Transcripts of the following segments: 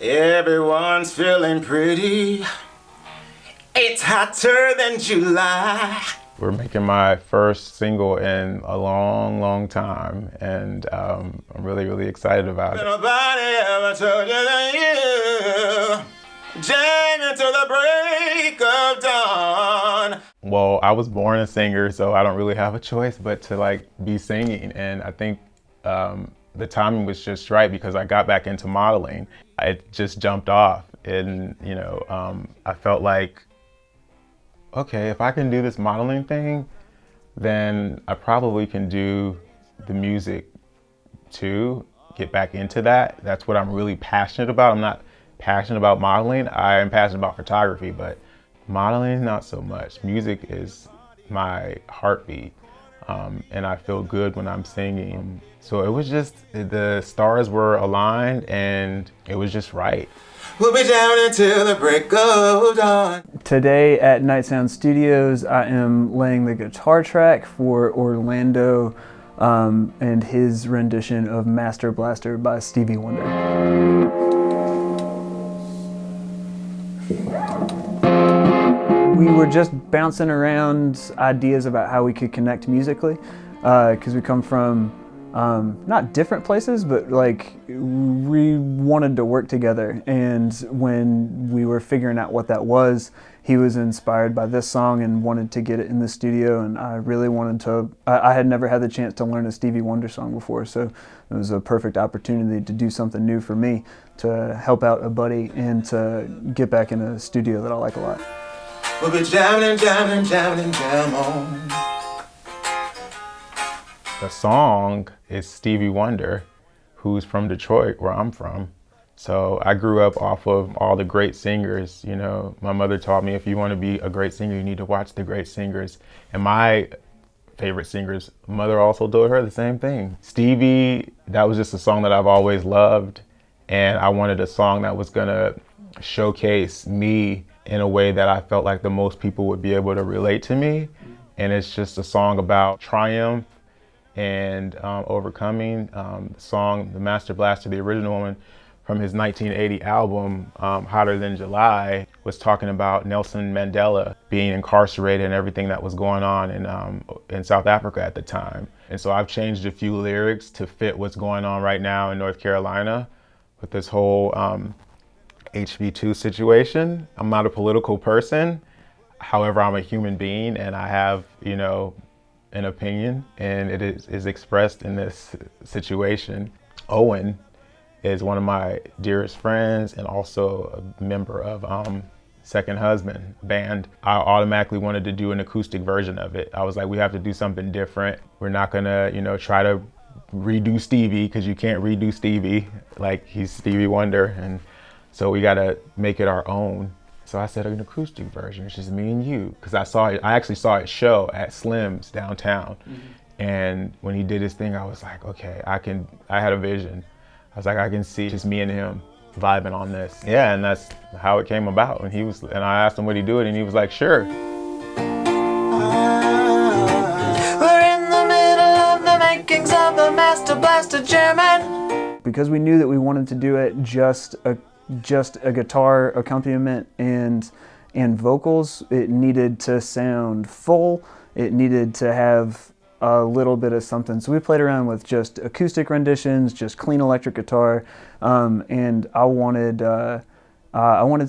Everyone's feeling pretty. It's hotter than July. We're making my first single in a long, long time, and I'm really, really excited about it. Nobody ever told you that you jam into the break of dawn. Well, I was born a singer, so I don't really have a choice but to like be singing, and I think the timing was just right because I got back into modeling. It just jumped off, and I felt like, okay, if I can do this modeling thing, then I probably can do the music too, get back into that. That's what I'm really passionate about. I'm not passionate about modeling. I am passionate about photography, but modeling, not so much. Music is my heartbeat, and I feel good when I'm singing. So it was just, the stars were aligned and it was just right. We'll be down until the break of dawn. Today at Night Sound Studios, I am laying the guitar track for Orlando and his rendition of Master Blaster by Stevie Wonder. We were just bouncing around ideas about how we could connect musically, because we come from not different places, but like we wanted to work together. And when we were figuring out what that was, he was inspired by this song and wanted to get it in the studio. And I really wanted to, I had never had the chance to learn a Stevie Wonder song before, so it was a perfect opportunity to do something new for me, to help out a buddy and to get back in a studio that I like a lot. We'll be jamming, jamming, jamming, jam on. The song is Stevie Wonder, who's from Detroit, where I'm from. So I grew up off of all the great singers. You know, my mother taught me if you want to be a great singer, you need to watch the great singers. And my favorite singers, mother also told her the same thing. Stevie, that was just a song that I've always loved. And I wanted a song that was gonna showcase me in a way that I felt like the most people would be able to relate to me. And it's just a song about triumph and overcoming. The song, the Master Blaster, the original one from his 1980 album, Hotter Than July, was talking about Nelson Mandela being incarcerated and everything that was going on in South Africa at the time. And so I've changed a few lyrics to fit what's going on right now in North Carolina with this whole HB2 situation. I'm not a political person. However, I'm a human being and I have, an opinion, and it is expressed in this situation. Owen is one of my dearest friends and also a member of Second Husband band. I automatically wanted to do an acoustic version of it. I was like, we have to do something different. We're not gonna, try to redo Stevie, because you can't redo Stevie like he's Stevie Wonder, and so we gotta make it our own. So I said an acoustic version, it's just me and you, because I actually saw it show at Slim's downtown. Mm-hmm. And when he did his thing, I was like, okay, I had a vision. I was like, I can see just me and him vibing on this. Yeah, and that's how it came about. And I asked him would he do it, and he was like, sure. We're in the middle of the makings of the Master Blaster German. Because we knew that we wanted to do it just a guitar accompaniment and vocals, it needed to sound full. It needed to have a little bit of something. So we played around with just acoustic renditions, just clean electric guitar, and I wanted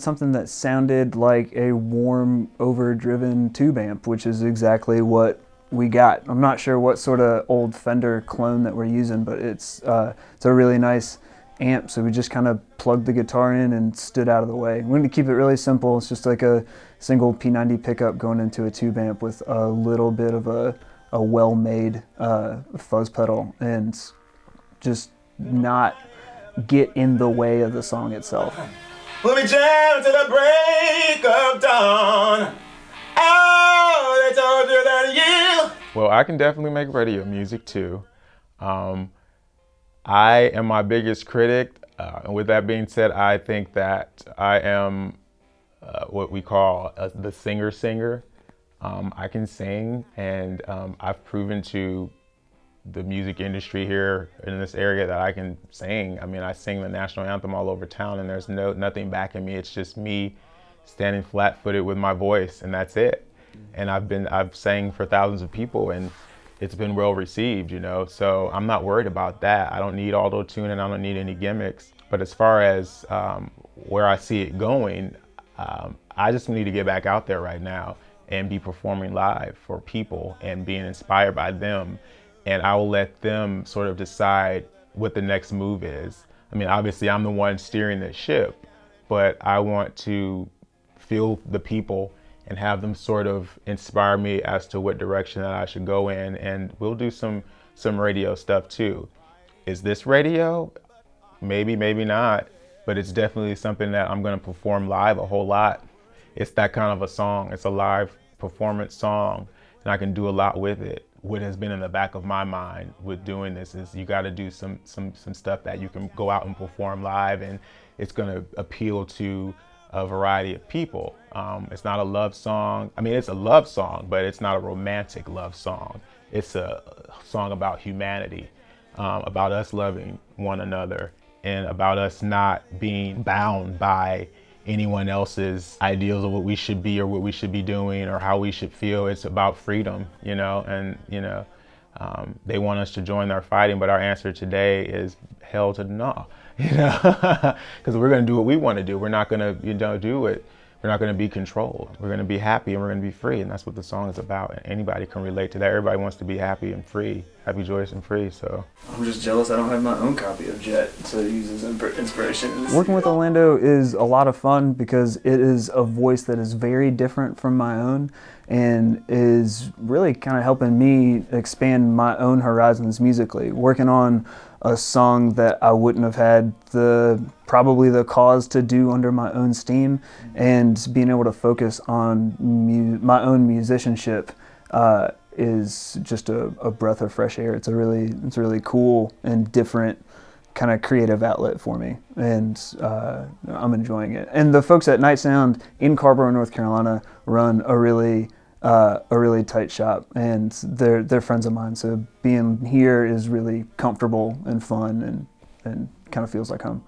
something that sounded like a warm, overdriven tube amp, which is exactly what we got. I'm not sure what sort of old Fender clone that we're using, but it's a really nice amp, so we just kind of plugged the guitar in and stood out of the way. We wanted to keep it really simple. It's just like a single P90 pickup going into a tube amp with a little bit of a well-made fuzz pedal, and just not get in the way of the song itself. We'll be jammed to the break of dawn. Oh, they told you that you... Well, I can definitely make radio music too. I am my biggest critic, and with that being said, I think that I am what we call the singer. I can sing, and I've proven to the music industry here in this area that I can sing. I mean, I sing the national anthem all over town, and there's nothing backing me. It's just me standing flat-footed with my voice, and that's it. And I've sang for thousands of people, and it's been well received, you know. So I'm not worried about that. I don't need auto-tune, and I don't need any gimmicks. But as far as where I see it going, I just need to get back out there right now and be performing live for people and being inspired by them. And I will let them sort of decide what the next move is. I mean, obviously I'm the one steering the ship, but I want to feel the people and have them sort of inspire me as to what direction that I should go in. And we'll do some radio stuff too. Is this radio? Maybe, maybe not, but it's definitely something that I'm gonna perform live a whole lot. It's that kind of a song. It's a live performance song, and I can do a lot with it. What has been in the back of my mind with doing this is you got to do some stuff that you can go out and perform live, and it's going to appeal to a variety of people. It's not a love song. I mean, it's a love song, but it's not a romantic love song. It's a song about humanity, about us loving one another, and about us not being bound by anyone else's ideals of what we should be or what we should be doing or how we should feel. It's about freedom, you know, and, you know, they want us to join their fighting, but our answer today is hell to no, you know, because we're going to do what we want to do. We're not going to, you know, do it. We're not going to be controlled. We're going to be happy and we're going to be free. And that's what the song is about. And anybody can relate to that. Everybody wants to be happy and free, happy, joyous, and free. So I'm just jealous I don't have my own copy of Jet to use as inspiration. Working with Lando is a lot of fun because it is a voice that is very different from my own and is really kind of helping me expand my own horizons musically. Working on a song that I wouldn't have had probably the cause to do under my own steam, and being able to focus on my own musicianship is just a breath of fresh air. It's a really cool and different kind of creative outlet for me, and I'm enjoying it. And the folks at Night Sound in Carborough, North Carolina, run a really tight shop, and they're friends of mine. So being here is really comfortable and fun, and kind of feels like home.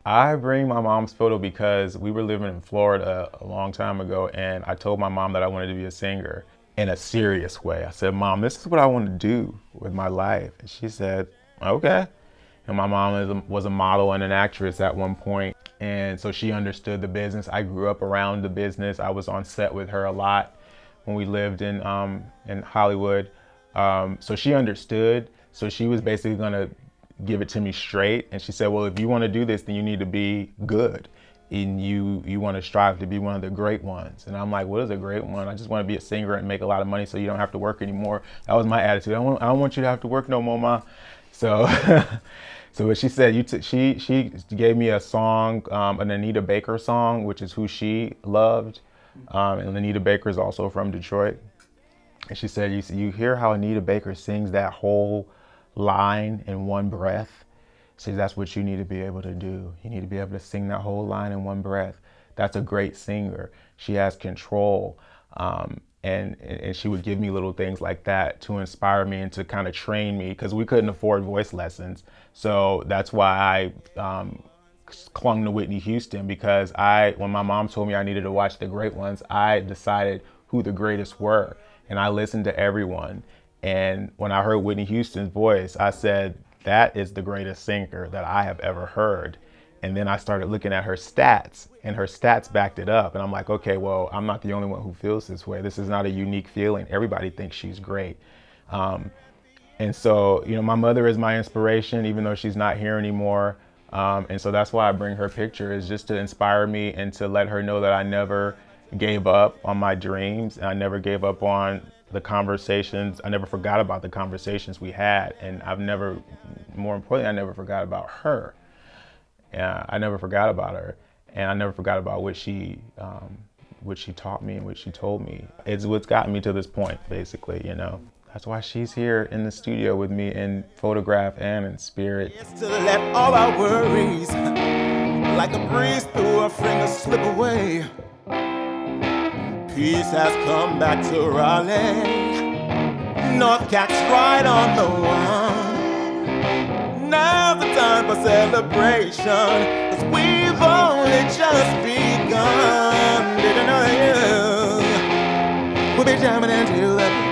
I bring my mom's photo because we were living in Florida a long time ago, and I told my mom that I wanted to be a singer in a serious way. I said, Mom, this is what I want to do with my life. And she said, okay. And my mom was a model and an actress at one point, and so she understood the business. I grew up around the business. I was on set with her a lot when we lived in Hollywood. So she understood. So she was basically gonna give it to me straight. And she said, well, if you want to do this, then you need to be good. And you want to strive to be one of the great ones. And I'm like, what is a great one? I just want to be a singer and make a lot of money so you don't have to work anymore. That was my attitude. I don't want you to have to work no more, Ma. So, so what she said, she gave me a song, an Anita Baker song, which is who she loved. And Anita Baker is also from Detroit. And she said, you hear how Anita Baker sings that whole line in one breath? See, that's what you need to be able to do. You need to be able to sing that whole line in one breath. That's a great singer. She has control. And she would give me little things like that to inspire me and to kind of train me, because we couldn't afford voice lessons. So that's why I clung to Whitney Houston, because when my mom told me I needed to watch the great ones, I decided who the greatest were. And I listened to everyone. And when I heard Whitney Houston's voice, I said, that is the greatest singer that I have ever heard. And then I started looking at her stats, and her stats backed it up. And I'm like, okay, well, I'm not the only one who feels this way. This is not a unique feeling. Everybody thinks she's great. And so, you know, my mother is my inspiration, even though she's not here anymore. And so that's why I bring her picture, is just to inspire me and to let her know that I never gave up on my dreams, and I never gave up on the conversations. I never forgot about the conversations we had. And more importantly, I never forgot about her. I never forgot about her, and I never forgot about what she taught me and what she told me. It's what's gotten me to this point, basically, you know. That's why she's here in the studio with me in photograph and in spirit. It's to let all our worries, like a breeze through our fingers, slip away. Peace has come back to Raleigh. North Cat's right on the one. Now's the time for celebration, 'cause we've only just begun. Didn't know you. We'll be jamming until the